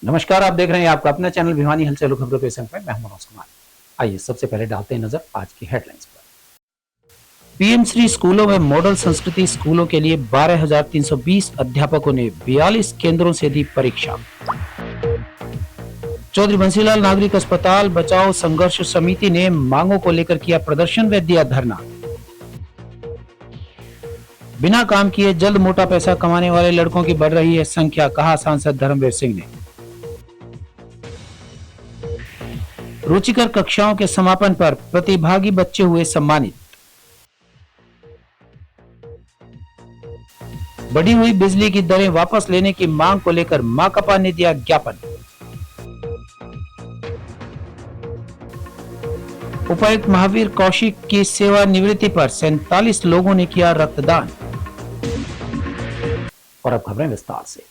नमस्कार, आप देख रहे हैं आपका अपना चैनल भिवानी हलचल खबरों के संग में मैं हूं मनोज कुमार। आइए सबसे पहले डालते हैं नजर आज की हेडलाइंस पर। पीएम श्री स्कूलों में मॉडल संस्कृति स्कूलों के लिए 12,320 अध्यापकों ने 42 केंद्रों से दी परीक्षा। चौधरी बंसीलाल नागरिक अस्पताल बचाओ संघर्ष समिति ने मांगों को लेकर किया प्रदर्शन व दिया धरना। बिना काम किए जल्द मोटा पैसा कमाने वाले लड़कों की बढ़ रही है संख्या, कहा सांसद धर्मवीर सिंह ने। रुचिकर कक्षाओं के समापन पर प्रतिभागी बच्चे हुए सम्मानित। बढ़ी हुई बिजली की दरें वापस लेने की मांग को लेकर माकपा ने दिया ज्ञापन। उपायुक्त महावीर कौशिक की सेवानिवृत्ति पर 47 लोगों ने किया रक्तदान। और अब खबरें विस्तार से।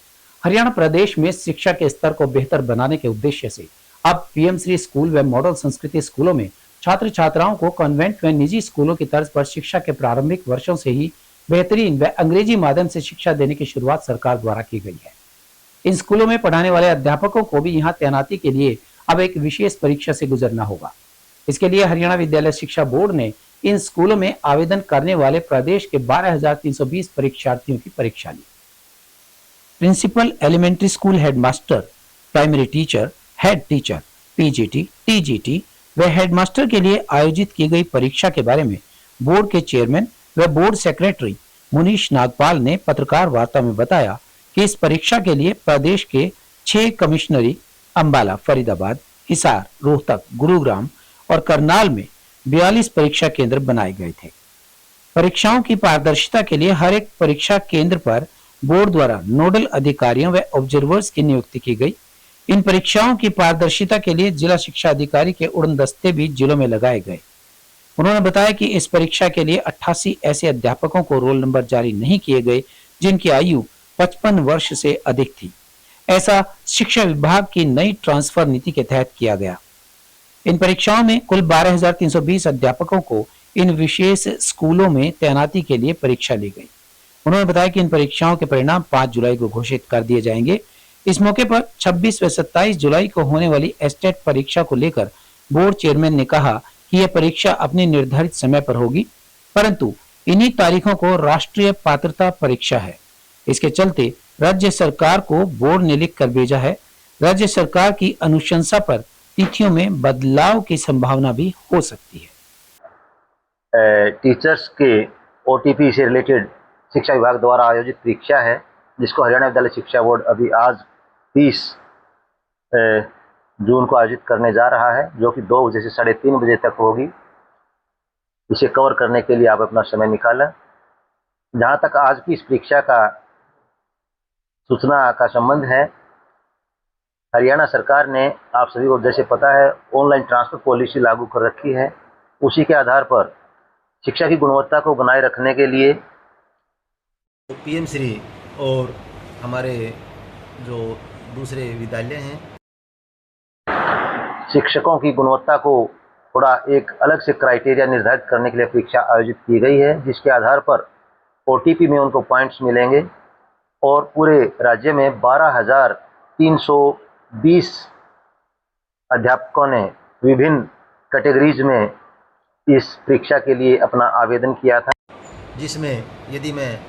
हरियाणा प्रदेश में शिक्षा के स्तर को बेहतर बनाने के उद्देश्य से अब पीएम श्री स्कूल व मॉडल संस्कृति स्कूलों में छात्र छात्राओं को कॉन्वेंट व निजी स्कूलों की तर्ज पर शिक्षा के प्रारंभिक वर्षों से ही बेहतरीन व अंग्रेजी माध्यम से शिक्षा देने की शुरुआत सरकार द्वारा की गई है। इन स्कूलों में पढ़ाने वाले अध्यापकों को भी यहाँ तैनाती के लिए अब एक विशेष परीक्षा से गुजरना होगा। इसके लिए हरियाणा विद्यालय शिक्षा बोर्ड ने इन स्कूलों में आवेदन करने वाले प्रदेश के 12,320 परीक्षार्थियों की परीक्षा ली। Principal elementary school headmaster, primary teacher, head teacher, PGT, TGT व हेडमास्टर के लिए आयोजित की गई परीक्षा के बारे में बोर्ड के चेयरमैन व बोर्ड सेक्रेटरी मुनीश नागपाल ने पत्रकार वार्ता में बताया कि इस परीक्षा के लिए प्रदेश के 6 कमिश्नरी अंबाला, फरीदाबाद, हिसार, रोहतक, गुरुग्राम और करनाल में 42 परीक्षा केंद्र बनाए गए थे। परीक्षाओं की पारदर्शिता के लिए हर एक परीक्षा केंद्र पर बोर्ड द्वारा नोडल अधिकारियों व ऑब्जर्वर्स की नियुक्ति की गई। इन परीक्षाओं की पारदर्शिता के लिए जिला शिक्षा अधिकारी के उड़न दस्ते भी जिलों में लगाए गए। उन्होंने बताया कि इस परीक्षा के लिए 88 ऐसे अध्यापकों को रोल नंबर जारी नहीं किए गए जिनकी आयु 55 वर्ष से अधिक थी। ऐसा शिक्षा विभाग की नई ट्रांसफर नीति के तहत किया गया। इन परीक्षाओं में कुल 12,320 अध्यापकों को इन विशेष स्कूलों में तैनाती के लिए परीक्षा ली गई। उन्होंने बताया कि इन परीक्षाओं के परिणाम 5 जुलाई को घोषित कर दिए जाएंगे। इस मौके पर 26 व 27 जुलाई को होने वाली एस्टेट परीक्षा को लेकर बोर्ड चेयरमैन ने कहा कि यह परीक्षा अपने निर्धारित समय पर होगी, परंतु इन्हीं तारीखों को राष्ट्रीय पात्रता परीक्षा है। इसके चलते राज्य सरकार को बोर्ड ने लिख कर भेजा है। राज्य सरकार की अनुशंसा पर तिथियों में बदलाव की संभावना भी हो सकती है। टीचर्स के ओटीपी से रिलेटेड शिक्षा विभाग द्वारा आयोजित परीक्षा है, जिसको हरियाणा विद्यालय शिक्षा बोर्ड अभी आज 30 जून को आयोजित करने जा रहा है, जो कि 2 बजे से 3:30 बजे तक होगी। इसे कवर करने के लिए आप अपना समय निकालें। जहां तक आज की इस परीक्षा का सूचना का संबंध है, हरियाणा सरकार ने, आप सभी को जैसे पता है, ऑनलाइन ट्रांसफर पॉलिसी लागू कर रखी है। उसी के आधार पर शिक्षा की गुणवत्ता को बनाए रखने के लिए पीएम श्री और हमारे जो दूसरे विद्यालय हैं, शिक्षकों की गुणवत्ता को थोड़ा एक अलग से क्राइटेरिया निर्धारित करने के लिए परीक्षा आयोजित की गई है, जिसके आधार पर ओटीपी में उनको पॉइंट्स मिलेंगे और पूरे राज्य में 12,320 अध्यापकों ने विभिन्न कैटेगरीज में इस परीक्षा के लिए अपना आवेदन किया था, जिसमें यदि मैं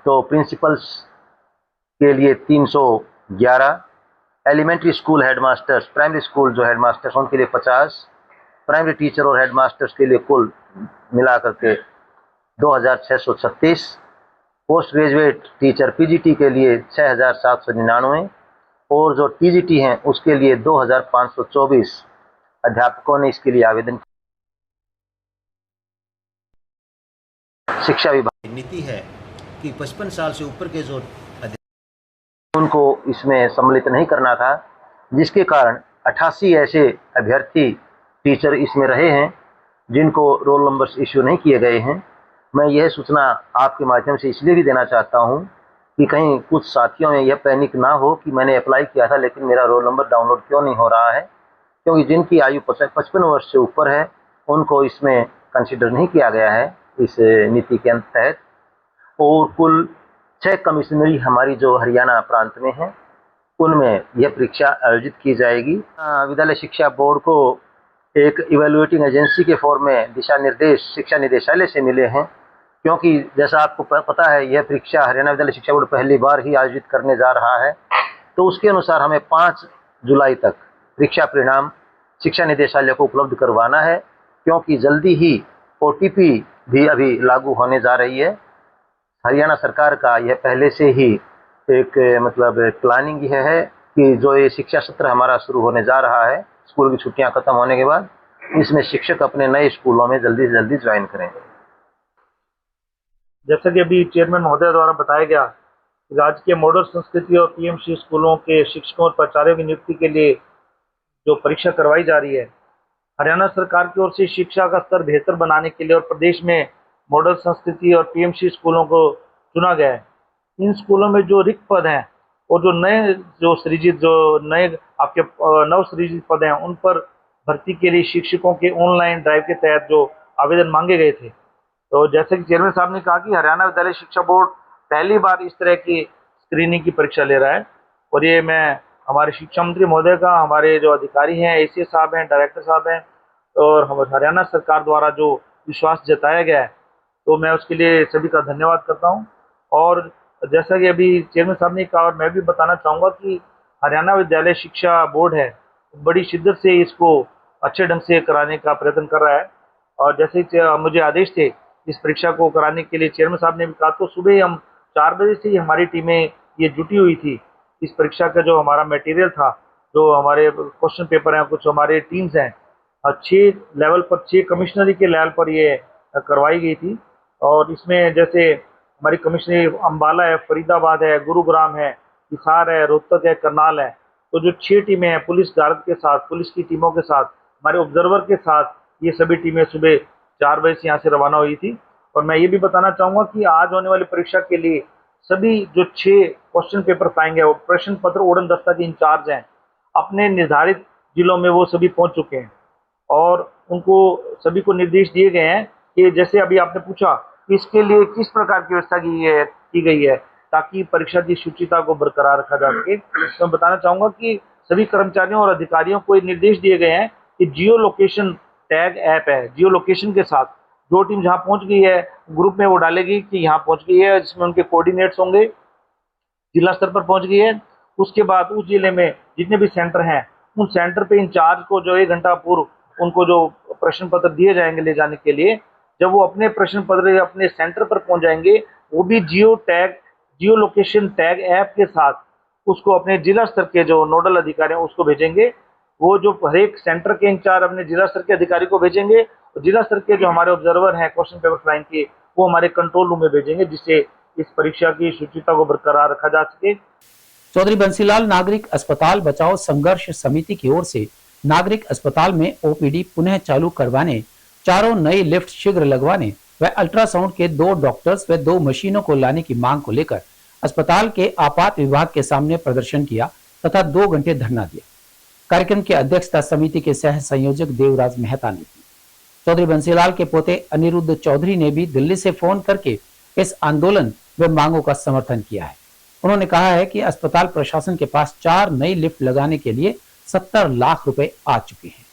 तो प्रिंसिपल्स के लिए 311, elementary school headmasters, primary school जो हेडमास्टर्स उनके लिए 50, प्राइमरी टीचर और हेडमास्टर्स के लिए कुल मिलाकर के 2,636, पोस्ट ग्रेजुएट टीचर पीजीटी के लिए 6,799 और जो टीजीटी हैं उसके लिए 2,524 अध्यापकों ने इसके लिए आवेदन किया। शिक्षा विभाग की नीति है कि 55 साल से ऊपर के जो उनको इसमें सम्मिलित नहीं करना था, जिसके कारण 88 ऐसे अभ्यर्थी टीचर इसमें रहे हैं जिनको रोल नंबर्स इश्यू नहीं किए गए हैं। मैं यह सूचना आपके माध्यम से इसलिए भी देना चाहता हूं कि कहीं कुछ साथियों में यह पैनिक ना हो कि मैंने अप्लाई किया था लेकिन मेरा रोल नंबर डाउनलोड क्यों नहीं हो रहा है, क्योंकि जिनकी आयु 55 वर्ष से ऊपर है उनको इसमें कंसिडर नहीं किया गया है इस नीति के तहत। और कुल 6 कमिश्नरी हमारी जो हरियाणा प्रांत में है उनमें यह परीक्षा आयोजित की जाएगी। विद्यालय शिक्षा बोर्ड को एक इवैल्यूएटिंग एजेंसी के फॉर्म में दिशा निर्देश शिक्षा निदेशालय से मिले हैं, क्योंकि जैसा आपको पता है यह परीक्षा हरियाणा विद्यालय शिक्षा बोर्ड पहली बार ही आयोजित करने जा रहा है। तो उसके अनुसार हमें 5 जुलाई तक परीक्षा परिणाम शिक्षा निदेशालय को उपलब्ध करवाना है, क्योंकि जल्दी ही OTP भी अभी लागू होने जा रही है। हरियाणा सरकार का यह पहले से ही एक प्लानिंग यह है कि जो ये शिक्षा सत्र हमारा शुरू होने जा रहा है स्कूल की छुट्टियां खत्म होने के बाद, इसमें शिक्षक अपने नए स्कूलों में जल्दी से जल्दी ज्वाइन करें। जैसा कि अभी चेयरमैन महोदय द्वारा बताया गया, राज्य के मॉडल संस्कृति और PMC स्कूलों के शिक्षकों और प्राचार्यों की नियुक्ति के लिए जो परीक्षा करवाई जा रही है, हरियाणा सरकार की ओर से शिक्षा का स्तर बेहतर बनाने के लिए और प्रदेश में मॉडल संस्कृति और PMC स्कूलों को चुना गया है। इन स्कूलों में जो रिक्त पद हैं और जो नए आपके नव सृजित पद हैं, उन पर भर्ती के लिए शिक्षकों के ऑनलाइन ड्राइव के तहत जो आवेदन मांगे गए थे, तो जैसे कि चेयरमैन साहब ने कहा कि हरियाणा विद्यालय शिक्षा बोर्ड पहली बार इस तरह की स्क्रीनिंग की परीक्षा ले रहा है। और ये मैं हमारे शिक्षा मंत्री महोदय का, हमारे जो अधिकारी हैं, ACS साहब हैं, डायरेक्टर साहब हैं, और हरियाणा सरकार द्वारा जो विश्वास जताया गया है, तो मैं उसके लिए सभी का धन्यवाद करता हूँ। और जैसा कि अभी चेयरमैन साहब ने कहा और मैं भी बताना चाहूँगा कि हरियाणा विद्यालय शिक्षा बोर्ड है, बड़ी शिद्दत से इसको अच्छे ढंग से कराने का प्रयत्न कर रहा है। और जैसे मुझे आदेश थे इस परीक्षा को कराने के लिए, चेयरमैन साहब ने भी कहा, तो सुबह ही हम 4 बजे से ही हमारी टीमें ये जुटी हुई थी। इस परीक्षा का जो हमारा मटेरियल था, जो हमारे क्वेश्चन पेपर हैं, कुछ हमारे टीम्स हैं, 6 लेवल पर, 6 कमिश्नरी के लेवल पर ये करवाई गई थी। और इसमें जैसे हमारी कमिश्नरी अम्बाला है, फरीदाबाद है, गुरुग्राम है, हिसार है, रोहतक है, करनाल है। तो जो 6 टीमें हैं, पुलिस गार्ड के साथ, पुलिस की टीमों के साथ, हमारे ऑब्जर्वर के साथ, ये सभी टीमें सुबह 4 बजे से यहाँ से रवाना हुई थी। और मैं ये भी बताना चाहूँगा कि आज होने वाली परीक्षा के लिए सभी जो 6 क्वेश्चन पेपर पाएंगे, और प्रश्न पत्र उड़न दस्ता के इंचार्ज हैं, अपने निर्धारित जिलों में वो सभी पहुँच चुके हैं। और उनको सभी को निर्देश दिए गए हैं कि जैसे अभी आपने पूछा कि इसके लिए किस प्रकार की व्यवस्था की गई है ताकि परीक्षा की शुचिता को बरकरार रखा जा सके। तो मैं बताना चाहूँगा कि सभी कर्मचारियों और अधिकारियों को निर्देश दिए गए हैं कि जियो लोकेशन टैग ऐप है, जियो लोकेशन के साथ जो टीम जहाँ पहुँच गई है ग्रुप में वो डालेगी कि यहाँ पहुँच गई है, जिसमें उनके कोऑर्डिनेट्स होंगे, जिला स्तर पर पहुँच गई है। उसके बाद उस जिले में जितने भी सेंटर हैं, उन सेंटर पे इंचार्ज को जो 1 घंटा पूर्व उनको जो प्रश्न पत्र दिए जाएंगे ले जाने के लिए, जब वो अपने प्रश्न पत्र अपने सेंटर पर पहुंच जाएंगे, वो भी जियो लोकेशन टैग ऐप के साथ उसको अपने जिला स्तर के जो नोडल अधिकारी हैं उसको भेजेंगे। वो जो हर एक सेंटर के इंचार्ज अपने जिला स्तर के अधिकारी को भेजेंगे, और जिला स्तर के जो हमारे ऑब्जर्वर हैं क्वेश्चन पेपर फ्लाइंग के, वो हमारे कंट्रोल रूम में भेजेंगे, जिससे इस परीक्षा की शुचिता को बरकरार रखा जा सके। चौधरी बंसीलाल नागरिक अस्पताल बचाओ संघर्ष समिति की ओर से नागरिक अस्पताल में OPD पुनः चालू करवाने, 4 नई लिफ्ट शीघ्र लगवाने व अल्ट्रासाउंड के 2 डॉक्टर्स व 2 मशीनों को लाने की मांग को लेकर अस्पताल के आपात विभाग के सामने प्रदर्शन किया तथा 2 घंटे धरना दिया। कार्यक्रम की अध्यक्षता समिति के सह संयोजक देवराज मेहता ने की। चौधरी बंसीलाल के पोते अनिरुद्ध चौधरी ने भी दिल्ली से फोन करके इस आंदोलन व मांगों का समर्थन किया है। उन्होंने कहा है कि अस्पताल प्रशासन के पास 4 नई लिफ्ट लगाने के लिए 70 लाख रुपए आ चुके हैं।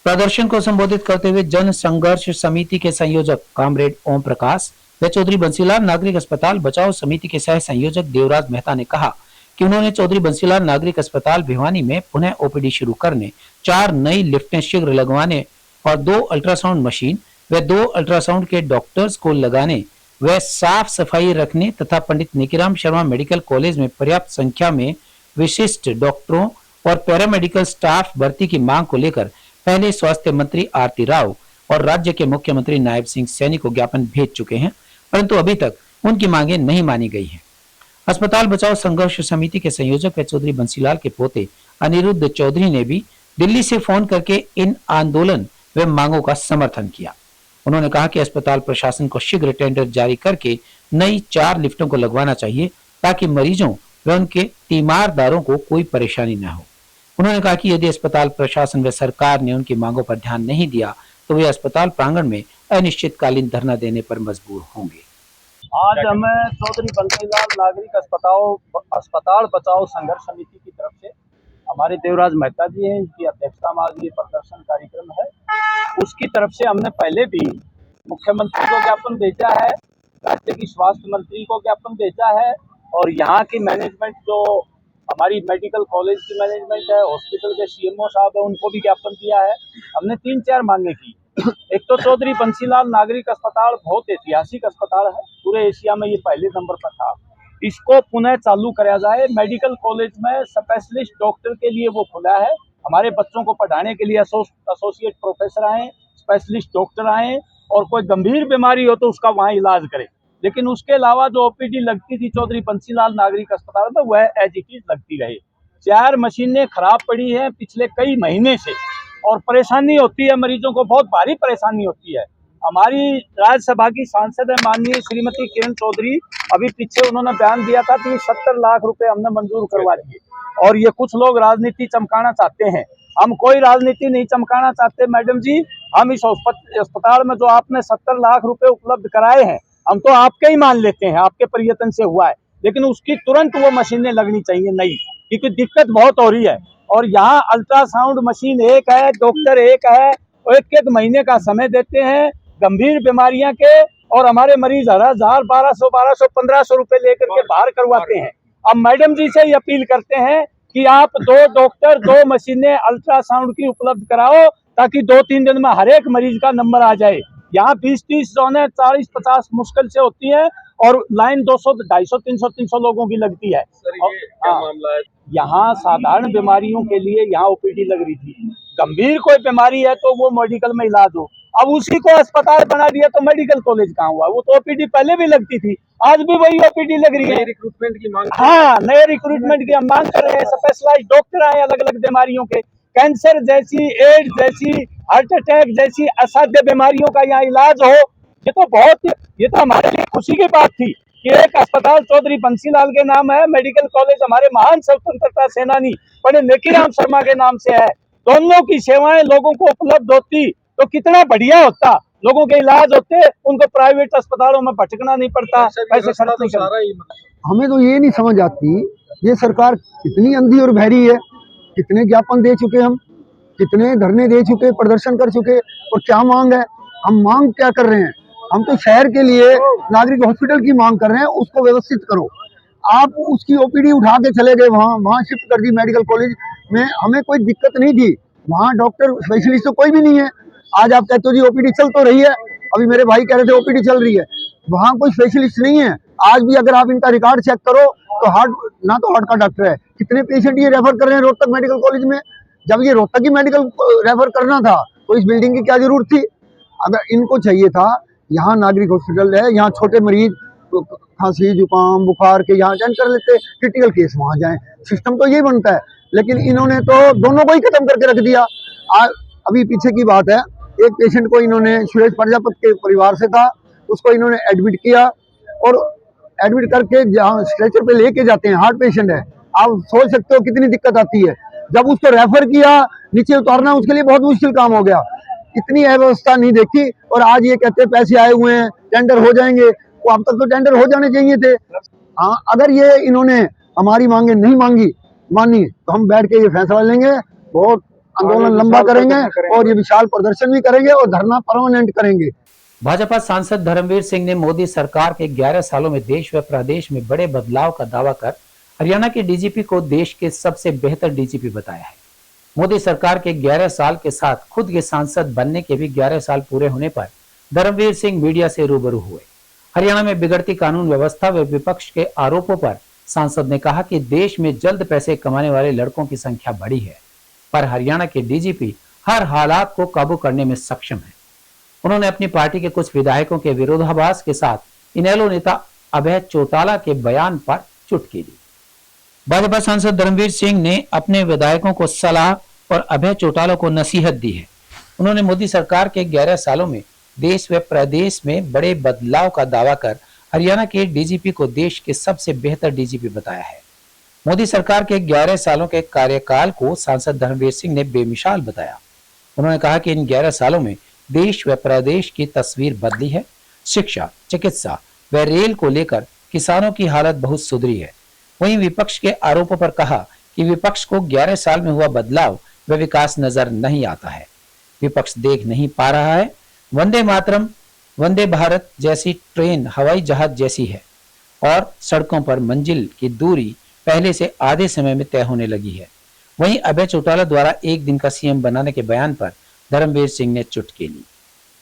प्रदर्शन को संबोधित करते हुए जन संघर्ष समिति के संयोजक कामरेड ओम प्रकाश व चौधरी बंसीलाल नागरिक अस्पताल बचाओ समिति के सह संयोजक देवराज मेहता ने कहा कि उन्होंने चौधरी बंसीलाल नागरिक अस्पताल भिवानी में पुनः OPD शुरू करने, 4 नई लिफ्टें शीघ्र लगवाने और 2 अल्ट्रासाउंड मशीन व 2 अल्ट्रासाउंड के डॉक्टर्स को लगाने व साफ सफाई रखने तथा पंडित निकीराम शर्मा मेडिकल कॉलेज में पर्याप्त संख्या में विशिष्ट डॉक्टरों और पैरामेडिकल स्टाफ भर्ती की मांग को लेकर पहले स्वास्थ्य मंत्री आरती राव और राज्य के मुख्यमंत्री नायब सिंह सैनी को ज्ञापन भेज चुके हैं, परंतु अभी तक उनकी मांगे नहीं मानी गई हैं। अस्पताल बचाओ संघर्ष समिति के संयोजक व चौधरी बंसीलाल के पोते अनिरुद्ध चौधरी ने भी दिल्ली से फोन करके इन आंदोलन व मांगों का समर्थन किया। उन्होंने कहा कि अस्पताल प्रशासन को शीघ्र टेंडर जारी करके नई 4 लिफ्टों को लगवाना चाहिए ताकि मरीजों व उनके तीमारदारों को कोई परेशानी न हो। उन्होंने कहा कि यदि अस्पताल प्रशासन व सरकार ने उनकी मांगों पर ध्यान नहीं दिया तो वे अस्पताल प्रांगण में अनिश्चितकालीन धरना देने पर मजबूर होंगे। आज हमें चौधरी बंसीलाल नागरिक अस्पताल बचाओ संघर्ष समिति की तरफ से हमारे देवराज मेहता जी हैं, इनकी अध्यक्षता में आज ये प्रदर्शन कार्यक्रम है। उसकी तरफ से हमने पहले भी मुख्यमंत्री को ज्ञापन भेजा है, राज्य की स्वास्थ्य मंत्री को ज्ञापन भेजा है और यहाँ की मैनेजमेंट जो हमारी मेडिकल कॉलेज की मैनेजमेंट है, हॉस्पिटल के सीएमओ साहब है, उनको भी ज्ञापन दिया है। हमने 3-4 मांगे की। एक तो चौधरी बंसीलाल नागरिक अस्पताल बहुत ऐतिहासिक अस्पताल है, पूरे एशिया में ये पहले नंबर पर था। इसको पुनः चालू कराया जाए। मेडिकल कॉलेज में स्पेशलिस्ट डॉक्टर के लिए वो खुला है, हमारे बच्चों को पढ़ाने के लिए एसोसिएट प्रोफेसर आए, स्पेशलिस्ट डॉक्टर आए और कोई गंभीर बीमारी हो तो उसका वहाँ इलाज करे। लेकिन उसके अलावा जो ओपीडी लगती थी चौधरी बंसीलाल नागरिक अस्पताल में, वह एज इट इज लगती रहे। 4 मशीनें खराब पड़ी हैं पिछले कई महीने से और परेशानी होती है, मरीजों को बहुत भारी परेशानी होती है। हमारी राज्यसभा की सांसद है माननीय श्रीमती किरण चौधरी, अभी पीछे उन्होंने बयान दिया था कि 70 लाख रुपए हमने मंजूर करवा दिए और ये कुछ लोग राजनीति चमकाना चाहते हैं। हम कोई राजनीति नहीं चमकाना चाहते मैडम जी। हम इस अस्पताल में जो आपने 70 लाख रुपए उपलब्ध कराए हैं, हम तो आपके ही मान लेते हैं, आपके प्रयत्न से हुआ है, लेकिन उसकी तुरंत वो मशीनें लगनी चाहिए नई, क्योंकि दिक्कत बहुत हो रही है। और यहाँ अल्ट्रासाउंड मशीन एक है, डॉक्टर एक है, और एक महीने का समय देते हैं गंभीर बीमारियां के, और हमारे मरीज 1000, 1200, 1500 रुपए लेकर के बाहर करवाते हैं। अब मैडम जी से ये अपील करते हैं कि आप 2 डॉक्टर 2 मशीनें अल्ट्रासाउंड की उपलब्ध कराओ, ताकि 2-3 दिन में हर एक मरीज का नंबर आ जाए। यहाँ 20-30 जोने 40-50 मुश्किल से होती है और लाइन 200, 250, 300 लोगों की लगती है। सर ये क्या मामला है? यहाँ साधारण बीमारियों के लिए यहाँ ओपीडी लग रही थी, गंभीर कोई बीमारी है तो वो मेडिकल में इलाज हो। अब उसी को अस्पताल बना दिया तो मेडिकल कॉलेज कहाँ हुआ? वो तो ओपीडी पहले भी लगती थी, आज भी वही ओपीडी लग रही है। रिक्रूटमेंट की मांग? हाँ, नए रिक्रूटमेंट की हम मांग कर रहे हैं। स्पेशलाइज्ड डॉक्टर आए अलग अलग बीमारियों के, कैंसर जैसी, एड्स जैसी, हार्ट अटैक जैसी असाध्य बीमारियों का यहाँ इलाज हो। ये तो हमारे लिए खुशी की बात थी कि एक अस्पताल चौधरी बंसीलाल के नाम है, मेडिकल कॉलेज हमारे महान स्वतंत्रता सेनानी पंडित नेकीराम शर्मा के नाम से है। दोनों की सेवाएं लोगों को उपलब्ध होती तो कितना बढ़िया होता, लोगों के इलाज होते, उनको प्राइवेट अस्पतालों में भटकना नहीं पड़ता, पैसे खर्च नहीं करना। हमें तो ये नहीं समझ आती, ये सरकार कितनी अंधी और बहरी है। कितने ज्ञापन दे चुके, हम कितने धरने दे चुके, प्रदर्शन कर चुके, और क्या मांग है? हम मांग क्या कर रहे हैं? हम तो शहर के लिए नागरिक हॉस्पिटल की मांग कर रहे हैं, उसको व्यवस्थित करो। आप उसकी ओपीडी उठा के चले गए, वहाँ शिफ्ट कर दी मेडिकल कॉलेज में। हमें कोई दिक्कत नहीं थी, वहाँ डॉक्टर स्पेशलिस्ट तो कोई भी नहीं है। आज आप कहते हो जी ओपीडी चल तो रही है, अभी मेरे भाई कह रहे थे ओपीडी चल रही है, वहाँ कोई स्पेशलिस्ट नहीं है। आज भी अगर आप इनका रिकॉर्ड चेक करो तो हार्ट का डॉक्टर है, कितने पेशेंट ये रेफर कर रहे हैं रोहतक मेडिकल कॉलेज में। जब ये रोहतक की मेडिकल रेफर करना था तो इस बिल्डिंग की क्या जरूरत थी? अगर इनको चाहिए था, यहाँ नागरिक हॉस्पिटल है, यहाँ छोटे मरीज खांसी जुकाम बुखार के यहाँ अटेंड कर लेते, क्रिटिकल केस वहाँ जाएं। सिस्टम तो यही बनता है, लेकिन इन्होंने तो दोनों को ही खत्म करके रख दिया। अभी पीछे की बात है, एक पेशेंट को इन्होंने, सुरेश प्रजापति के परिवार से था, उसको इन्होंने एडमिट किया और एडमिट करके जहाँ स्ट्रेचर पे लेके जाते हैं, हार्ट पेशेंट है, आप सोच सकते हो कितनी दिक्कत आती है। जब उसको रेफर किया, नीचे उतारना उसके लिए बहुत मुश्किल काम हो गया। इतनी अव्यवस्था नहीं देखी, और आज ये कहते हैं पैसे आए हुए हैं, टेंडर हो जाएंगे। वो अब तक तो टेंडर हो जाने चाहिए थे। हाँ, अगर ये इन्होंने हमारी मांगे नहीं मानी तो हम बैठ के ये फैसला लेंगे, बहुत आंदोलन लंबा करेंगे और ये विशाल प्रदर्शन भी करेंगे और धरना परमानेंट करेंगे। भाजपा सांसद धर्मवीर सिंह ने मोदी सरकार के 11 सालों में देश व प्रदेश में बड़े बदलाव का दावा कर हरियाणा के डीजीपी को देश के सबसे बेहतर डीजीपी बताया है। मोदी सरकार के 11 साल के साथ खुद के सांसद बनने के भी 11 साल पूरे होने पर धर्मवीर सिंह मीडिया से रूबरू हुए। हरियाणा में बिगड़ती कानून व्यवस्था व विपक्ष के आरोपों पर सांसद ने कहा कि देश में जल्द पैसे कमाने वाले लड़कों की संख्या बढ़ी है, पर हरियाणा के डीजीपी हर हालात को काबू करने में सक्षम है। उन्होंने अपनी पार्टी के कुछ विधायकों के विरोधाभास के साथ इनेलो नेता अभय चौटाला के बयान पर चुटकी दी। भाजपा सांसद धर्मवीर सिंह ने अपने विधायकों को सलाह और अभय चौटाला को नसीहत दी है। उन्होंने मोदी सरकार के 11 सालों में देश व प्रदेश में बड़े बदलाव का दावा कर हरियाणा के डीजीपी को देश के सबसे बेहतर डीजीपी बताया है। मोदी सरकार के 11 सालों के कार्यकाल को सांसद धर्मवीर सिंह ने बेमिसाल बताया। उन्होंने कहा कि इन 11 सालों में देश व प्रदेश की तस्वीर बदली है। शिक्षा, चिकित्सा, व रेल को लेकर किसानों की हालत बहुत सुधरी है। वहीं विपक्ष के आरोपों पर कहा कि विपक्ष को 11 साल में हुआ बदलाव व विकास नजर नहीं आता है। विपक्ष देख नहीं पा रहा है वंदे मातरम, वंदे भारत जैसी ट्रेन हवाई जहाज जैसी है और सड़कों पर मंजिल की दूरी पहले से आधे समय में तय होने लगी है। वहीं अभय चौटाला द्वारा एक दिन का सीएम बनाने के बयान पर धर्मवीर सिंह ने चुटकी ली।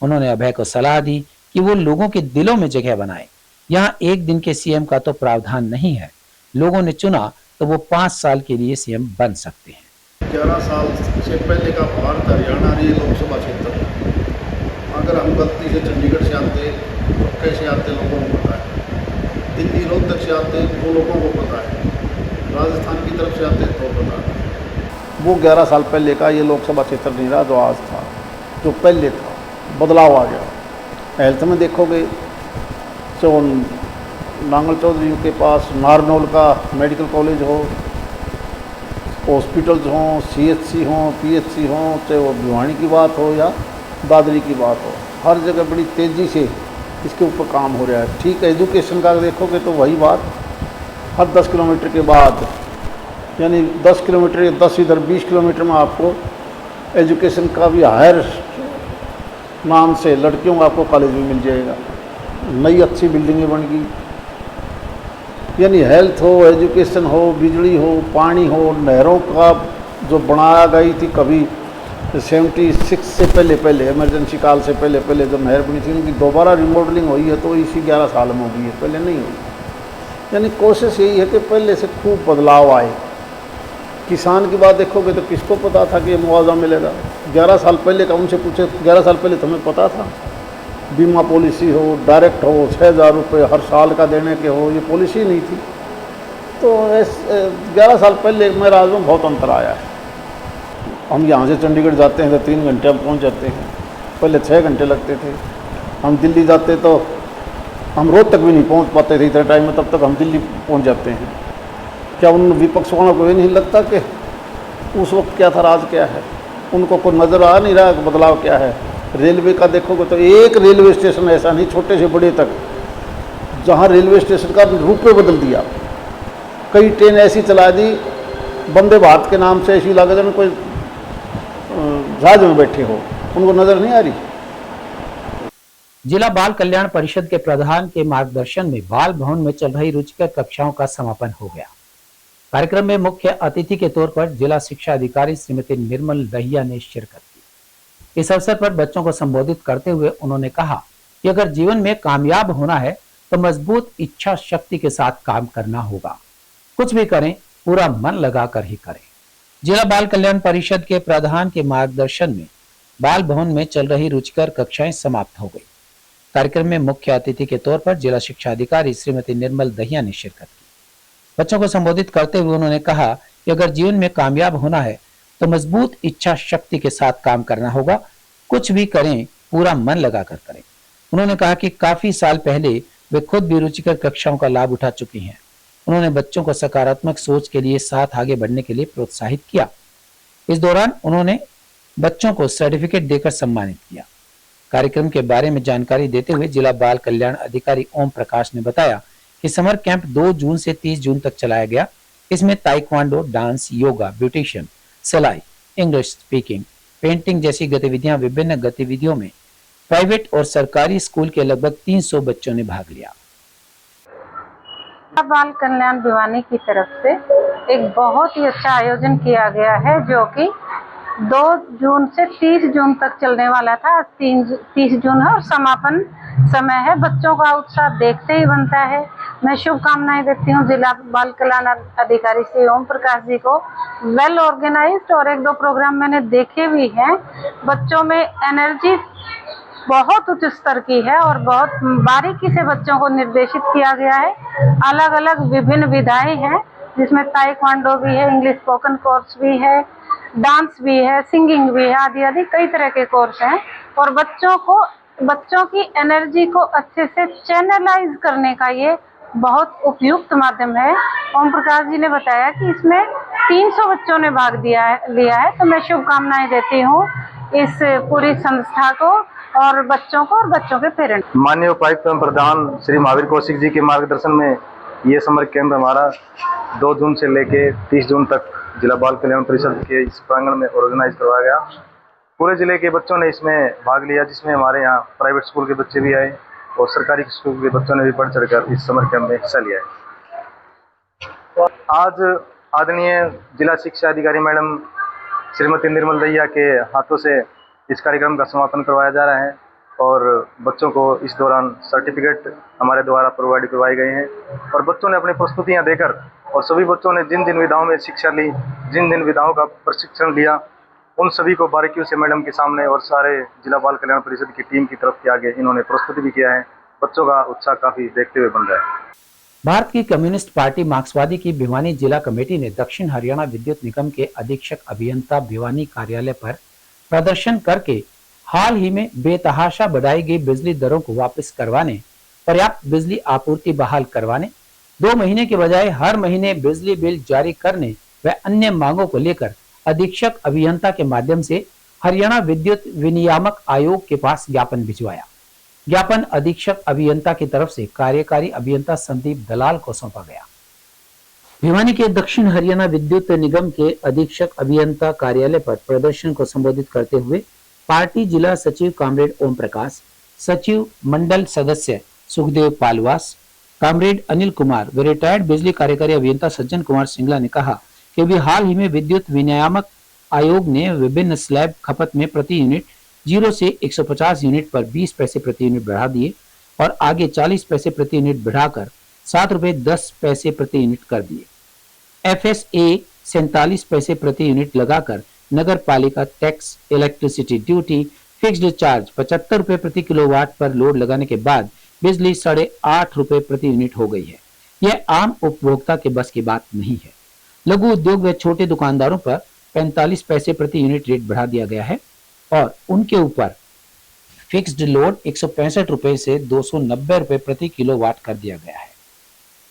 उन्होंने अभय को सलाह दी कि वो लोगों के दिलों में जगह बनाए। यहाँ एक दिन के सीएम का तो प्रावधान नहीं है, लोगों ने चुना तो वो 5 साल के लिए सीएम बन सकते हैं। 11 साल से पहले का भारत हरियाणा ये लोकसभा क्षेत्र है। अगर हम गलती से चंडीगढ़ से आते तो कैसे आते लोगों को पता है, दिल्ली रोहतक से आते तो लोगों को पता है, राजस्थान की तरफ से आते तो पता है। वो 11 साल पहले का ये लोकसभा क्षेत्र नहीं रहा जो आज था, जो पहले था। बदलाव आ गया। हेल्थ में देखोगे तो नांगल चौधरी के पास नारनौल का मेडिकल कॉलेज हो, हॉस्पिटल्स हों, CHC हों, PHC हों, चाहे वो भिवानी की बात हो या दादरी की बात हो, हर जगह बड़ी तेज़ी से इसके ऊपर काम हो रहा है। ठीक है, एजुकेशन का देखोगे तो वही बात, हर 10 किलोमीटर के बाद, यानी 10 किलोमीटर या 10 इधर 20 किलोमीटर में आपको एजुकेशन का भी हायर नाम से लड़कियों का आपको कॉलेज भी मिल जाएगा। नई अच्छी बिल्डिंगें बन गई, यानी हेल्थ हो, एजुकेशन हो, बिजली हो, पानी हो, नहरों का जो बनाया गई थी कभी 76 से पहले इमरजेंसी काल से पहले जब नहर बनी थी, उनकी दोबारा रिमॉडलिंग हुई है तो इसी 11 साल में हो गई है, पहले नहीं हुई। यानी कोशिश यही है कि पहले से खूब बदलाव आए। किसान की बात देखोगे तो किसको पता था कि ये मुआवजा मिलेगा? 11 साल पहले का उनसे पूछे, 11 साल पहले तुम्हें पता था? बीमा पॉलिसी हो, डायरेक्ट हो, 6,000 रुपये हर साल का देने के हो, ये पॉलिसी नहीं थी। तो 11 साल पहले मेरे राज्य में बहुत अंतर आया है। हम यहाँ से चंडीगढ़ जाते हैं तो 3 घंटे हम पहुँच जाते हैं, पहले 6 घंटे लगते थे। हम दिल्ली जाते तो हम रोज तक भी नहीं पहुँच पाते थे इतने टाइम में, तब तक हम दिल्ली पहुँच जाते हैं। क्या उन विपक्ष वालों को ये नहीं लगता कि उस वक्त क्या था, राज क्या है? उनको कोई नज़र आ नहीं रहा बदलाव क्या है? रेलवे का देखोगे तो एक रेलवे स्टेशन ऐसा नहीं, छोटे से बड़े तक, जहाँ रेलवे स्टेशन का रूप में बदल दिया। कई ट्रेन ऐसी चला दी वंदे भारत के नाम से, ऐसी लगा जब कोई जहाज में बैठे हो, उनको नज़र नहीं आ रही। जिला बाल कल्याण परिषद के प्रधान के मार्गदर्शन में बाल भवन में चल रही रुचिकर कक्षाओं का समापन हो गया। कार्यक्रम में मुख्य अतिथि के तौर पर जिला शिक्षा अधिकारी श्रीमती निर्मल दहिया ने शिरकत की। इस अवसर पर बच्चों को संबोधित करते हुए उन्होंने कहा कि अगर जीवन में कामयाब होना है तो मजबूत इच्छा शक्ति के साथ काम करना होगा। कुछ भी करें, पूरा मन लगाकर ही करें। जिला बाल कल्याण परिषद के प्रधान के मार्गदर्शन में बाल भवन में चल रही रुचिकर कक्षाएं समाप्त हो गई। कार्यक्रम में मुख्य अतिथि के तौर पर जिला शिक्षा अधिकारी श्रीमती निर्मल दहिया ने शिरकत की। बच्चों को संबोधित करते हुए उन्होंने कहा कि अगर जीवन में कामयाब होना है तो मजबूत इच्छा शक्ति के साथ काम करना होगा। कुछ भी करें, पूरा मन लगाकर करें। उन्होंने कहा कि काफी साल पहले वे खुद भी रुचिकर कक्षाओं का लाभ उठा चुकी हैं। उन्होंने बच्चों को सकारात्मक सोच के लिए साथ आगे बढ़ने के लिए प्रोत्साहित किया। इस दौरान उन्होंने बच्चों को सर्टिफिकेट देकर सम्मानित किया। कार्यक्रम के बारे में जानकारी देते हुए जिला बाल कल्याण अधिकारी ओम प्रकाश ने बताया कि समर कैंप 2 जून से 30 जून तक चलाया गया। इसमें ताइक्वांडो, डांस, योगा, ब्यूटिशियन, सिलाई, इंग्लिश स्पीकिंग, पेंटिंग जैसी गतिविधियां, विभिन्न गतिविधियों में प्राइवेट और सरकारी स्कूल के लगभग 300 बच्चों ने भाग लिया। बाल कल्याण भिवानी की तरफ से एक बहुत ही अच्छा आयोजन किया गया है, जो कि 2 जून से 30 जून तक चलने वाला था। आज 30 जून है और समापन समय है। बच्चों का उत्साह देखते ही बनता है। मैं शुभकामनाएं देती हूँ जिला बाल कल्याण अधिकारी श्री ओम प्रकाश जी को। वेल ऑर्गेनाइज्ड और 1-2 प्रोग्राम मैंने देखे भी हैं। बच्चों में एनर्जी बहुत उच्च स्तर की है और बहुत बारीकी से बच्चों को निर्देशित किया गया है। अलग अलग विभिन्न विधाएं हैं, जिसमें ताइक्वांडो भी है, इंग्लिश स्पोकन कोर्स भी है, डांस भी है, सिंगिंग भी है, आदि आदि कई तरह के कोर्स हैं। और बच्चों की एनर्जी को अच्छे से चैनलाइज करने का ये बहुत उपयुक्त माध्यम है। ओम प्रकाश जी ने बताया कि इसमें 300 बच्चों ने भाग लिया है। तो मैं शुभकामनाएं देती हूँ इस पूरी संस्था को और बच्चों को और बच्चों के पेरेंट्स। माननीय उपायुक्त एवं प्रधान श्री महावीर कौशिक जी के मार्गदर्शन में ये समर कैंप हमारा 2 जून से लेके 30 जून तक जिला बाल कल्याण परिषद के इस प्रांगण में ऑर्गेनाइज करवाया गया। पूरे जिले के बच्चों ने इसमें भाग लिया, जिसमें हमारे यहाँ प्राइवेट स्कूल के बच्चे भी आए और सरकारी स्कूल के बच्चों ने भी बढ़ चढ़कर इस समर कैंप में हिस्सा लिया है। आज आदरणीय जिला शिक्षा अधिकारी मैडम श्रीमती निर्मल दैया के हाथों से इस कार्यक्रम का समापन करवाया जा रहा है और बच्चों को इस दौरान सर्टिफिकेट हमारे द्वारा प्रोवाइड करवाए गए हैं और बच्चों ने अपनी प्रस्तुतियां देकर और सभी बच्चों ने जिन जिन विधाओं में शिक्षा ली, जिन जिन विधाओं का प्रशिक्षण लिया, उन सभी को बारीकियों से मैडम के सामने और सारे जिला बाल कल्याण परिषद की टीम की तरफ के आगे इन्होंने प्रस्तुति भी किया है। बच्चों का उत्साह काफी देखते हुए बन रहा है। भारत की कम्युनिस्ट पार्टी मार्क्सवादी की भिवानी जिला कमेटी ने दक्षिण हरियाणा विद्युत निगम के अधीक्षक अभियंता भिवानी कार्यालय पर प्रदर्शन करके हाल ही में बेतहाशा बढ़ाई गई बिजली दरों को वापस करवाने, पर्याप्त बिजली आपूर्ति बहाल करवाने, 2 महीने के बजाय हर महीने बिजली बिल जारी करने व अन्य मांगों को लेकर अधीक्षक अभियंता के माध्यम से हरियाणा विद्युत विनियामक आयोग के पास ज्ञापन भिजवाया। ज्ञापन अधीक्षक अभियंता की तरफ से कार्यकारी अभियंता संदीप दलाल को सौंपा गया। भिवानी के दक्षिण हरियाणा विद्युत निगम के अधीक्षक अभियंता कार्यालय पर प्रदर्शन को संबोधित करते हुए पार्टी जिला सचिव कामरेड ओम प्रकाश, सचिव मंडल सदस्य सुखदेव पालवास, कामरेड अनिल कुमार व रिटायर्ड बिजली कार्यकारी अभियंता सज्जन कुमार सिंगला ने कहा कि अभी हाल ही में विद्युत विनियामक आयोग ने विभिन्न स्लैब खपत में प्रति यूनिट 0 से 150 यूनिट पर 20 पैसे प्रति यूनिट बढ़ा दिए और आगे 40 पैसे प्रति यूनिट बढ़ाकर 7 रुपए 10 पैसे प्रति यूनिट कर दिए। FSA 47 पैसे प्रति यूनिट लगाकर नगर पालिका tax, electricity duty, fixed charge 75 रुपए प्रति किलोवाट पर लोड लगाने के बाद बिजली 8.5 रुपए प्रति यूनिट हो गई है। यह आम उपभोक्ता के बस की बात नहीं है। लघु उद्योग व छोटे दुकानदारों पर 45 पैसे प्रति यूनिट रेट बढ़ा दिया गया है और उनके ऊपर फिक्स्ड लोड 165 रुपए से 290 रुपए प्रति किलोवाट कर दिया गया है।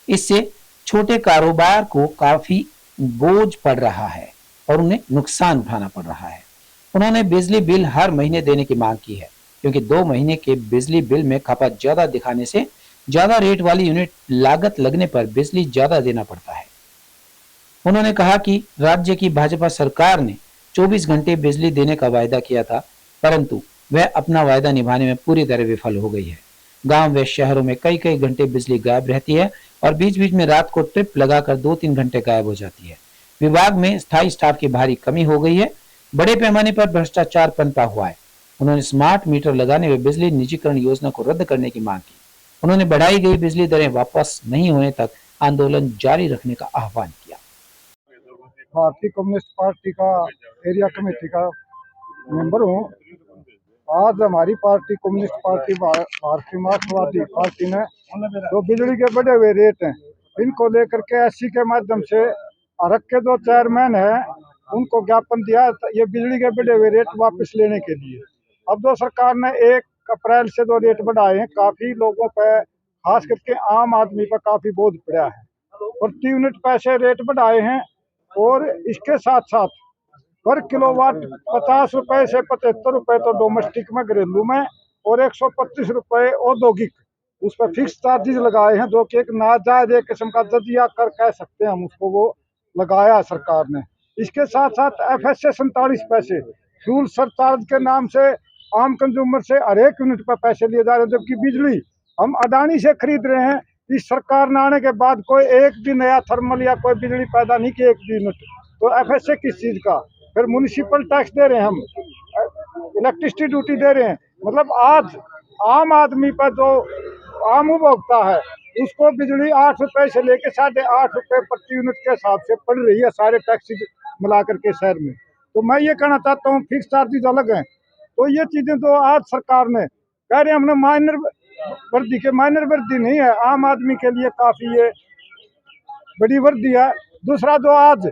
इससे छोटे कारोबार को काफी बोझ पड़ रहा है और उन्हें नुकसान उठाना पड़ रहा है। उन्होंने बिजली बिल हर महीने देने की मांग की है, क्योंकि 2 महीने के बिजली बिल में खपत ज्यादा दिखाने से ज्यादा रेट वाली यूनिट लागत लगने पर बिजली ज्यादा देना पड़ता है। उन्होंने कहा कि राज्य की भाजपा सरकार ने 24 घंटे बिजली देने का वायदा किया था, परंतु वह अपना वायदा निभाने में पूरी तरह विफल हो गई है। गांव व शहरों में कई कई घंटे बिजली गायब रहती है और बीच बीच में रात को ट्रिप लगाकर 2-3 घंटे गायब हो जाती है। विभाग में स्थायी स्टाफ की भारी कमी हो गई है। बड़े पैमाने पर भ्रष्टाचार पनपा हुआ है। उन्होंने स्मार्ट मीटर लगाने व बिजली निजीकरण योजना को रद्द करने की मांग की। उन्होंने बढ़ाई गई बिजली दरें वापस नहीं होने तक आंदोलन जारी रखने का आह्वान किया। भारतीय कम्युनिस्ट पार्टी का एरिया कमेटी का मेंबर हूँ। आज हमारी पार्टी कम्युनिस्ट पार्टी भारतीय मार्क्सवादी पार्टी ने जो बिजली के बढ़े हुए रेट हैं, इनको लेकर के एससी के माध्यम से अरक के जो चेयरमैन है उनको ज्ञापन दिया ये बिजली के बढ़े हुए रेट वापस लेने के लिए। अब जो सरकार ने 1 अप्रैल से जो रेट बढ़ाए हैं, काफी लोगों पर खास करके आम आदमी पर काफी बोझ पड़ा है। प्रति यूनिट पैसे रेट बढ़ाए हैं और इसके साथ साथ पर किलोवाट 50 रुपए से 75 रुपए तो डोमेस्टिक में, घरेलू में, और 125 रुपए औद्योगिक, उस पर फिक्स चार्जेस लगाए हैं, जो कि एक नाजायज एक किस्म का जजिया कर कह सकते हैं हम उसको, वो लगाया सरकार ने। इसके साथ साथ FSA 47 पैसे फ्यूल सरचार्ज के नाम से आम कंज्यूमर से हर एक यूनिट पर पैसे लिए जा रहे हैं, जबकि बिजली हम अडानी से खरीद रहे हैं। इस सरकार ने आने के बाद कोई एक भी नया थर्मल या कोई बिजली पैदा नहीं की एक भी यूनिट, तो FSA किस चीज़ का? फिर म्यूनिसिपल टैक्स दे रहे हैं, हम इलेक्ट्रिसिटी ड्यूटी दे रहे हैं। मतलब आज आम आदमी पर जो आम उपभोक्ता है उसको बिजली 8 रुपए से लेकर 8.5 रुपए प्रति यूनिट के हिसाब से पड़ रही है, सारे टैक्सेस मिलाकर के शहर में। तो मैं ये कहना चाहता हूँ फिक्स चार्जेस अलग हैं। तो ये चीज़ें तो आज सरकार ने कह रहे हैं हमने माइनर वृद्धि नहीं है, आम आदमी के लिए काफ़ी ये बड़ी वृद्धि है। दूसरा जो आज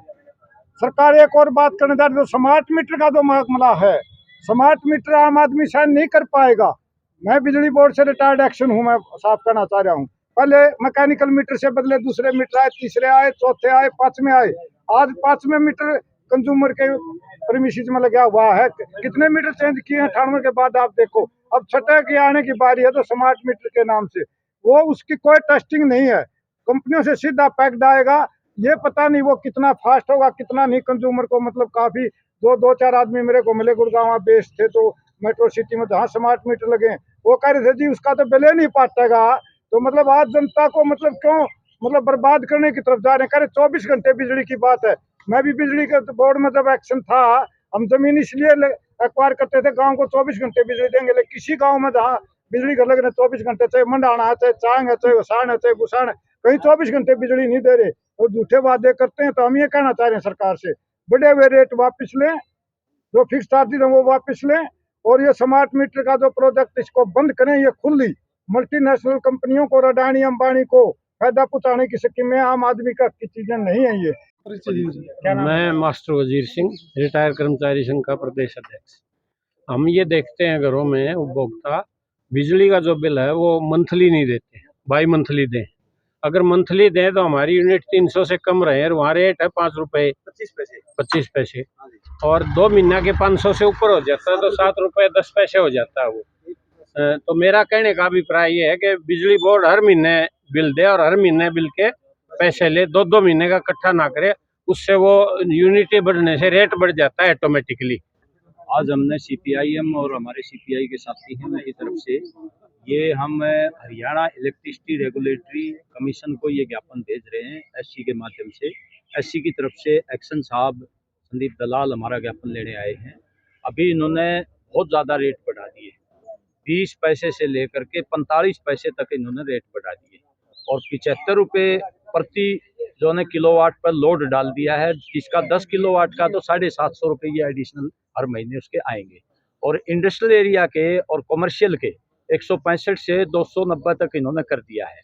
सरकार एक और बात करने जा रही है, जो स्मार्ट मीटर का जो मामला है, स्मार्ट मीटर आम आदमी शायद नहीं कर पाएगा। मैं बिजली बोर्ड से रिटायर्ड एक्शन हूँ, मैं साफ कहना चाह रहा हूँ। पहले मैकेनिकल मीटर से बदले दूसरे मीटर आए, तीसरे आए, चौथे आए, 5वें आए। आज 5वें मीटर कंज्यूमर के प्रीमिसेस में लगा हुआ है। कितने मीटर चेंज किए हैं 98 के बाद, आप देखो। अब छठे के आने की बारी है तो स्मार्ट मीटर के नाम से वो उसकी कोई टेस्टिंग नहीं है, कंपनियों से सीधा पैक्ड आएगा। ये पता नहीं वो कितना फास्ट होगा कितना नहीं। कंज्यूमर को मतलब काफी दो चार आदमी मेरे को मिले गुड़गांव बेस्ड थे, तो मेट्रो सिटी में जहाँ स्मार्ट मीटर लगे वो कह रहे थे जी उसका तो बिल ही नहीं पाटेगा। तो मतलब आज जनता को मतलब क्यों मतलब बर्बाद करने की तरफ जा रहे हैं। कह रहे 24 घंटे बिजली की बात है। मैं भी बिजली के बोर्ड में जब एक्शन था, हम जमीन इसलिए एक्वायर करते थे गांव को 24 घंटे बिजली देंगे, लेकिन किसी गांव में जहाँ बिजली घर लग रहे 24 घंटे, चाहे मंडाना है, चाहे चांग है, चाहे वसाण है, चाहे गुसाण है, कहीं 24 घंटे बिजली नहीं दे रहे और झूठे वादे करते हैं। तो हम ये कहना चाह रहे हैं सरकार से, बढ़े हुए रेट वापस लें, जो फिक्स चार्जेज है वो वापस लें, और ये स्मार्ट मीटर का जो प्रोजेक्ट इसको बंद करें। ये खुली मल्टीनेशनल कंपनियों को, अडानी अंबानी को फायदा पहुंचाने की स्कीमें, आम आदमी का की चीजें नहीं है ये। मैं मास्टर वजीर सिंह, रिटायर कर्मचारी संघ का प्रदेश अध्यक्ष। हम ये देखते हैं घरों में उपभोक्ता बिजली का जो बिल है वो मंथली नहीं देते, बाई मंथली दें। अगर मंथली दें तो हमारी यूनिट 300 से कम रहे और वहाँ रेट है 5 रुपये 25 पैसे, और 2 महीना के 500 से ऊपर हो जाता है तो 7 रुपये 10 पैसे हो जाता है वो। तो मेरा कहने का अभिप्राय ये है कि बिजली बोर्ड हर महीने बिल दे और हर महीने बिल के पैसे ले, 2-2 महीने का इकट्ठा ना करे। उससे वो यूनिटें बढ़ने से रेट बढ़ जाता है ऑटोमेटिकली। आज हमने सीपीआईएम और हमारे सीपीआई के साथी हैं उनकी तरफ से ये हम हरियाणा इलेक्ट्रिसिटी रेगुलेटरी कमीशन को ये ज्ञापन भेज रहे हैं एससी के माध्यम से। एससी की तरफ से एक्शन साहब संदीप दलाल हमारा ज्ञापन लेने आए हैं। अभी इन्होंने बहुत ज़्यादा रेट बढ़ा दिए, 20 पैसे से लेकर के 45 पैसे तक इन्होंने रेट बढ़ा दिए, और 75 रुपये प्रति जो ने किलोवाट पर लोड डाल दिया है, जिसका 10 किलोवाट का तो 750 रुपये ये एडिशनल हर महीने उसके आएंगे। और इंडस्ट्रियल एरिया के और कमर्शियल के 165 से 290 तक इन्होंने कर दिया है।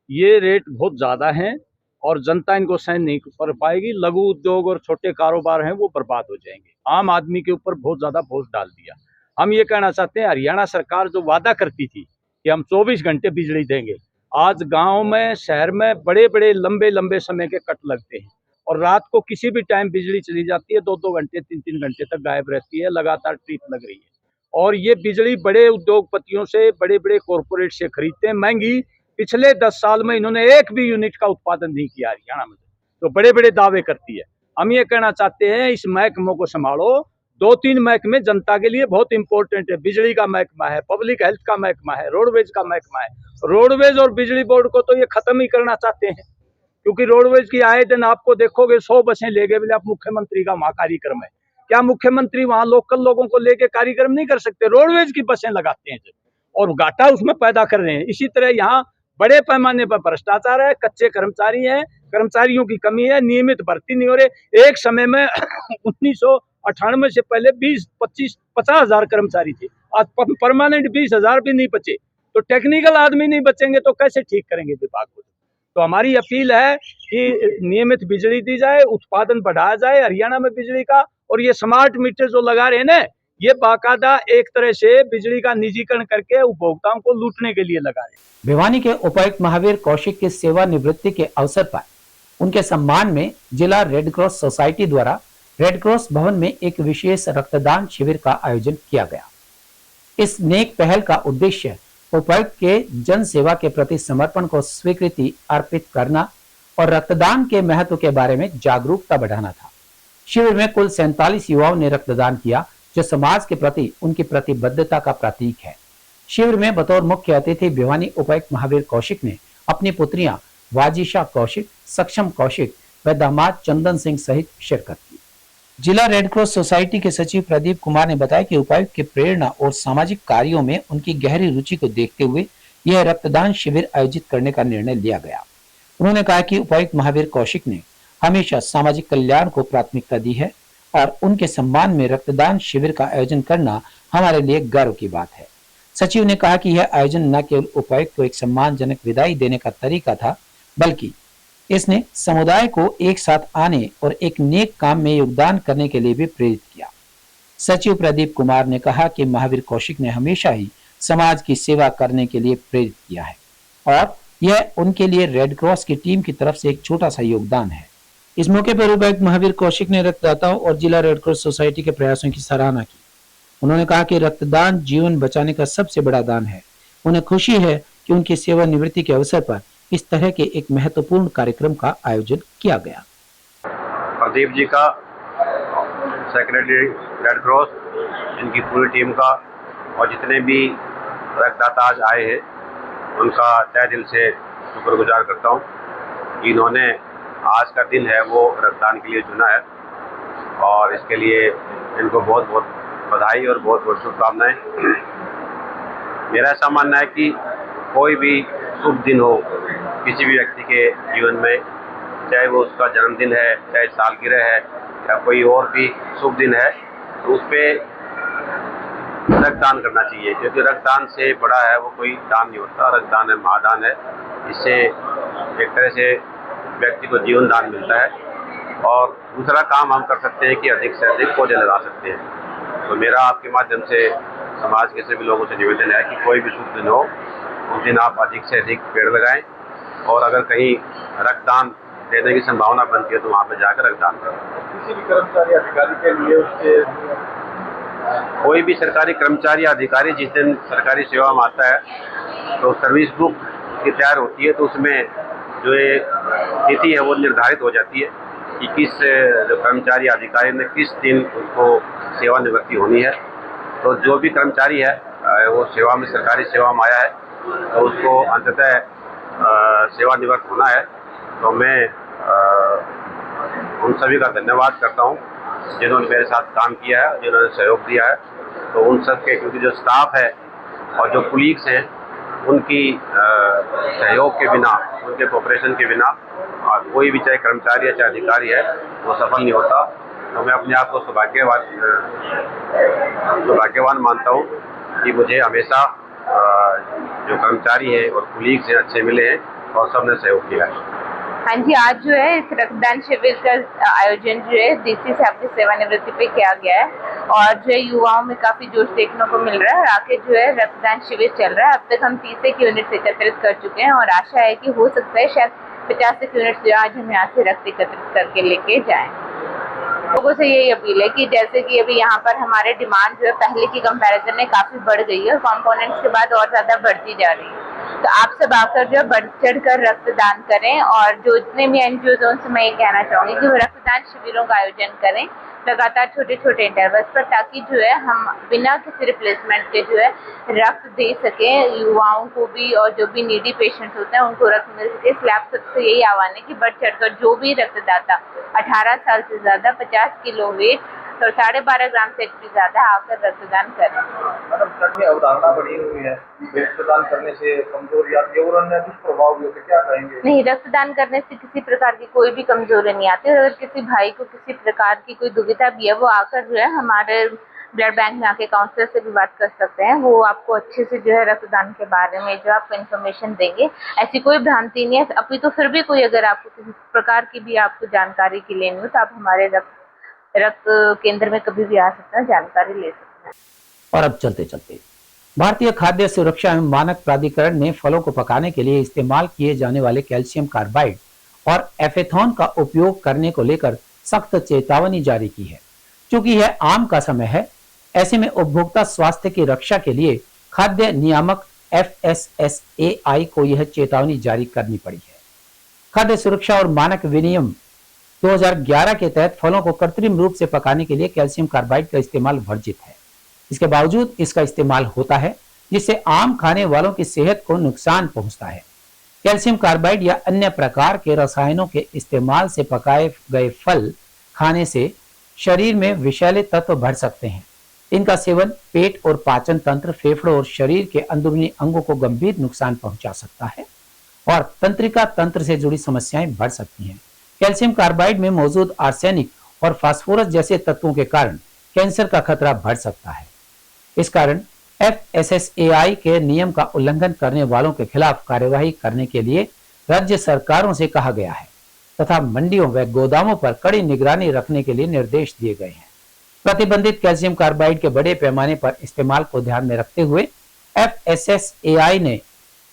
ये रेट बहुत ज़्यादा हैं और जनता इनको सहन नहीं कर पाएगी। लघु उद्योग और छोटे कारोबार हैं वो बर्बाद हो जाएंगे। आम आदमी के ऊपर बहुत ज़्यादा बोझ डाल दिया। हम ये कहना चाहते हैं, हरियाणा सरकार जो वादा करती थी कि हम 24 घंटे बिजली देंगे, आज गांव में शहर में बड़े बड़े लंबे लंबे समय के कट लगते हैं और रात को किसी भी टाइम बिजली चली जाती है, 2-2 घंटे 3-3 घंटे तक गायब रहती है, लगातार ट्रिप लग रही है। और ये बिजली बड़े उद्योगपतियों से, बड़े बड़े कॉरपोरेट से खरीदते हैं महंगी। पिछले 10 साल में इन्होंने एक भी यूनिट का उत्पादन नहीं किया हरियाणा में, तो बड़े बड़े दावे करती है। हम ये कहना चाहते हैं इस महकमों को संभालो। 2-3 महकमे जनता के लिए बहुत इंपॉर्टेंट है। बिजली का महकमा है, पब्लिक हेल्थ का महकमा है, रोडवेज का महकमा है। रोडवेज और बिजली बोर्ड को तो ये खत्म ही करना चाहते हैं, क्योंकि रोडवेज की आए दिन आपको देखोगे 100 बसें ले गए बोले आप मुख्यमंत्री का वहाँ कार्यक्रम है। क्या मुख्यमंत्री वहाँ लोकल लोगों को लेके कार्यक्रम नहीं कर सकते? रोडवेज की बसें लगाते हैं और घाटा उसमें पैदा कर रहे हैं। इसी तरह यहाँ बड़े पैमाने पर भ्रष्टाचार है, कच्चे कर्मचारी हैं, कर्मचारियों की कमी है, नियमित भर्ती नहीं हो रहे। एक समय में 1998 से पहले 20-25-50 हजार कर्मचारी थे, आज परमानेंट 20,000 भी नहीं बचे। तो टेक्निकल आदमी नहीं बचेंगे तो कैसे ठीक करेंगे विभाग को? तो हमारी अपील है कि नियमित बिजली दी जाए, उत्पादन बढ़ाया जाए हरियाणा में बिजली का। और ये स्मार्ट मीटर जो लगा रहे हैं ना, ये बाकायदा एक तरह से बिजली का निजीकरण करके उपभोक्ताओं को लूटने के लिए लगा रहे हैं। भिवानी के उपायुक्त महावीर कौशिक की सेवानिवृत्ति के अवसर पर उनके सम्मान में जिला रेड क्रॉस सोसाइटी द्वारा रेड क्रॉस भवन में एक विशेष रक्तदान शिविर का आयोजन किया गया। इस नेक पहल का उद्देश्य उपायुक्त के जन सेवा के प्रति समर्पण को स्वीकृति अर्पित करना और रक्तदान के महत्व के बारे में जागरूकता बढ़ाना था। शिविर में कुल 47 युवाओं ने रक्तदान किया, जो समाज के प्रति उनकी प्रतिबद्धता का प्रतीक है। शिविर में बतौर मुख्य अतिथि भिवानी उपायुक्त महावीर कौशिक ने अपनी पुत्रियां वाजिशा कौशिक, सक्षम कौशिक व दामाद चंदन सिंह सहित शिरकत की। जिला रेड क्रॉस सोसाइटी के सचिव प्रदीप कुमार ने बताया कि उपायुक्त की प्रेरणा और सामाजिक कार्यों में उनकी गहरी रुचि को देखते हुए यह रक्तदान शिविर आयोजित करने का निर्णय लिया गया। उन्होंने कहा कि उपायुक्त महावीर कौशिक ने हमेशा सामाजिक कल्याण को प्राथमिकता दी है और उनके सम्मान में रक्तदान शिविर का आयोजन करना हमारे लिए गर्व की बात है। सचिव ने कहा कि यह आयोजन न केवल उपायुक्त को एक सम्मानजनक विदाई देने का तरीका था, बल्कि इसने समुदाय को एक साथ आने और एक नेक काम में योगदान करने के लिए भी प्रेरित किया। सचिव प्रदीप कुमार ने कहा कि महावीर कौशिक ने हमेशा ही समाज की सेवा करने के लिए प्रेरित किया है और यह उनके लिए रेड क्रॉस की टीम की तरफ से एक छोटा सा योगदान है। इस मौके पर उपायुक्त महावीर कौशिक ने रक्तदाताओं और जिला रेडक्रॉस सोसाइटी के प्रयासों की सराहना की। उन्होंने कहा कि रक्तदान जीवन बचाने का सबसे बड़ा दान है। उन्हें खुशी है कि उनकी सेवानिवृत्ति के अवसर पर इस तरह के एक महत्वपूर्ण कार्यक्रम का आयोजन किया गया। प्रदीप जी का, सेक्रेटरी रेड क्रॉस, इनकी पूरी टीम का और जितने भी रक्तदाता आज आए हैं उनका तहे दिल से शुक्रगुजार करता हूँ। इन्होंने आज का दिन है वो रक्तदान के लिए चुना है और इसके लिए इनको बहुत बहुत बधाई और बहुत बहुत शुभकामनाएं। मेरा ऐसा मानना है कि कोई भी शुभ दिन हो किसी भी व्यक्ति के जीवन में, चाहे वो उसका जन्मदिन है, चाहे सालगिरह है या कोई और भी शुभ दिन है, तो उस पर रक्तदान करना चाहिए, क्योंकि रक्तदान से बड़ा है वो कोई दान नहीं होता। रक्तदान है महादान है। इससे एक तरह से व्यक्ति को जीवन दान मिलता है और दूसरा काम हम कर सकते हैं कि अधिक से अधिक पौधे लगा सकते हैं। तो मेरा आपके माध्यम से समाज के सभी लोगों से निवेदन है कि कोई भी शुभ दिन हो उस दिन आप अधिक से अधिक पेड़ लगाएं और अगर कहीं रक्तदान देने की संभावना बनती है तो वहाँ पर जाकर रक्तदान करें। किसी भी कर्मचारी अधिकारी के लिए उसके कोई भी सरकारी कर्मचारी अधिकारी जिस दिन सरकारी सेवा में आता है तो सर्विस बुक की तैयार होती है, तो उसमें जो ये तिथि है वो निर्धारित हो जाती है कि किस जो कर्मचारी अधिकारी ने किस दिन उसको सेवानिवृत्ति होनी है। तो जो भी कर्मचारी है वो सेवा में, सरकारी सेवा में आया है तो उसको अंततः सेवानिवृत्त होना है। तो मैं उन सभी का धन्यवाद करता हूँ जिन्होंने मेरे साथ काम किया है, जिन्होंने सहयोग दिया है। तो उन सब के, क्योंकि जो स्टाफ है और जो कुलीग्स हैं उनकी सहयोग के बिना, उनके कोऑपरेशन के बिना कोई भी चाहे कर्मचारी है चाहे अधिकारी है वो सफल नहीं होता। तो मैं अपने आप को सौभाग्यवान मानता हूँ कि मुझे हमेशा जो कर्मचारी है और कुलीग्स हैं अच्छे मिले हैं और सबने सहयोग किया है। हाँ जी, आज जो है इस रक्तदान शिविर का आयोजन जो है डीसी साहब की सेवानिवृत्ति पे किया गया है और जो है युवाओं में काफी जोश देखने को मिल रहा है। आके जो है रक्तदान शिविर चल रहा है। अब तक हम 30 यूनिट एकत्रित कर चुके हैं और आशा है कि हो सकता है शायद 50 यूनिट जो आज हम यहाँ से रक्त एकत्रित करके लेके जाएं। लोगों से यही अपील है कि जैसे कि अभी यहाँ पर हमारे डिमांड जो है पहले की कंपैरिजन में काफी बढ़ गई है और कंपोनेंट्स के बाद और ज्यादा बढ़ती जा रही है। तो आप सब आकर जो बढ़ चढ़ कर रक्तदान करें और जो जितने भी एनजीओ उनसे मैं ये कहना चाहूंगी कि वो रक्तदान शिविरों का आयोजन करें लगातार छोटे छोटे इंटरवल्स पर, ताकि जो है हम बिना किसी रिप्लेसमेंट के जो है रक्त दे सकें युवाओं को भी और जो भी नीडी पेशेंट्स होते हैं उनको रक्त मिल सके। इसलिए आप सबसे यही आह्वान है कि बढ़ चढ़कर जो भी रक्तदाता 18 साल से ज्यादा, 50 किलो वेट तो 12.5 ग्राम से भी ज्यादा आकर रक्तदान करें। मैडम, अवधारणा बनी हुई है रक्तदान करने से कमजोरी आती है और अन्य दुष्प्रभाव भी होते, क्या कहेंगे? नहीं, रक्तदान करने से किसी प्रकार की कोई भी कमजोरी नहीं आती। अगर किसी भाई को किसी प्रकार की कोई दुविधा भी है वो आकर जो है हमारे ब्लड बैंक में आके काउंसलर से भी बात कर सकते हैं। वो आपको अच्छे से जो है रक्तदान के बारे में जो आपको इन्फॉर्मेशन देंगे। ऐसी कोई भ्रांति नहीं है। अभी तो फिर भी कोई अगर आपको किसी प्रकार की भी आपको जानकारी की लेनी हो तो आप हमारे रक्त केंद्र में कभी भी आ सकते हैं, जानकारी ले सकते हैं। और अब चलते चलते भारतीय खाद्य सुरक्षा एवं मानक प्राधिकरण ने फलों को पकाने के लिए इस्तेमाल किए जाने वाले कैल्शियम कार्बाइड और एफेथॉन का उपयोग करने को लेकर सख्त चेतावनी जारी की है। क्योंकि यह आम का समय है, ऐसे में उपभोक्ता स्वास्थ्य की रक्षा के लिए खाद्य नियामक FSSAI को यह चेतावनी जारी करनी पड़ी है। खाद्य सुरक्षा और मानक विनियम 2011 के तहत फलों को कृत्रिम रूप से पकाने के लिए कैल्शियम कार्बाइड का इस्तेमाल वर्जित है। इसके बावजूद इसका इस्तेमाल होता है, जिससे आम खाने वालों की सेहत को नुकसान पहुंचता है। कैल्शियम कार्बाइड या अन्य प्रकार के रसायनों के इस्तेमाल से पकाए गए फल खाने से शरीर में विषैले तत्व बढ़ सकते हैं। इनका सेवन पेट और पाचन तंत्र, फेफड़ों और शरीर के अंदरूनी अंगों को गंभीर नुकसान पहुंचा सकता है और तंत्रिका तंत्र से जुड़ी समस्याएं बढ़ सकती हैं। कैल्शियम कार्बाइड में मौजूद आर्सेनिक और फास्फोरस जैसे तत्वों के कारण कैंसर का खतरा बढ़ सकता है। इस कारण FSSAI के नियम का उल्लंघन करने वालों के खिलाफ कार्यवाही करने के लिए राज्य सरकारों से कहा गया है तथा मंडियों व गोदामों पर कड़ी निगरानी रखने के लिए निर्देश दिए गए हैं। प्रतिबंधित कैल्शियम कार्बाइड के बड़े पैमाने पर इस्तेमाल को ध्यान में रखते हुए FSSAI ने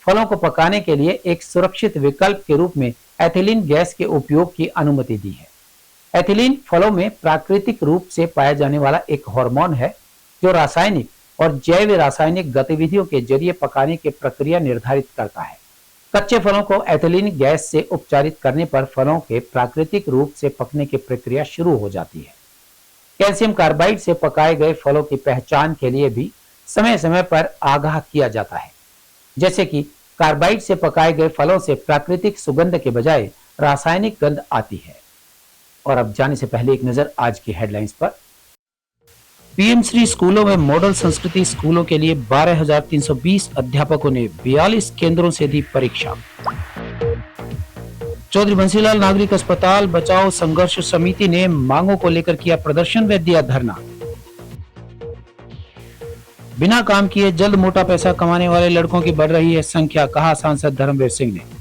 फलों को पकाने के लिए एक सुरक्षित विकल्प के रूप में एथिलीन गैस के उपयोग की अनुमति दी है। एथिलीन फलों में प्राकृतिक रूप से पाया जाने वाला एक हार्मोन है जो रासायनिक और जैव रासायनिक गतिविधियों के जरिए पकाने की प्रक्रिया निर्धारित करता है। कच्चे फलों को एथिलीन गैस से उपचारित करने पर फलों के प्राकृतिक रूप से पकने की प्रक्रिया शुरू हो जाती है। कैल्शियम कार्बाइड से पकाए गए फलों की पहचान के लिए भी समय समय पर आगाह किया जाता है, जैसे कि कार्बाइड से पकाए गए फलों से प्राकृतिक सुगंध के बजाय रासायनिक गंध आती है। और अब जाने से पहले एक नजर आज की हेडलाइंस पर। पीएम श्री स्कूलों में मॉडल संस्कृति स्कूलों के लिए 12,320 अध्यापकों ने 42 केंद्रों से दी परीक्षा। चौधरी बंसीलाल नागरिक अस्पताल बचाओ संघर्ष समिति ने मांगों को लेकर किया प्रदर्शन व दिया धरना। बिना काम किए जल्द मोटा पैसा कमाने वाले लड़कों की बढ़ रही है संख्या, कहा सांसद धर्मवीर सिंह ने।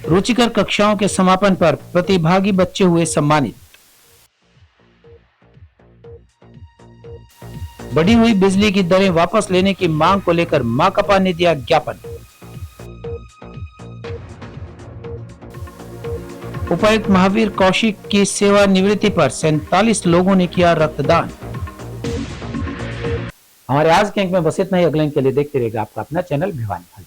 रुचिकर कक्षाओं के समापन पर प्रतिभागी बच्चे हुए सम्मानित। बढ़ी हुई बिजली की दरें वापस लेने की मांग को लेकर माकपा ने दिया ज्ञापन। उपायुक्त महावीर कौशिक की सेवानिवृत्ति पर 47 लोगों ने किया रक्तदान। हमारे आज के अंक में बस इतना ही। अगले अंक के लिए देखते रहिएगा आपका अपना चैनल भिवानी।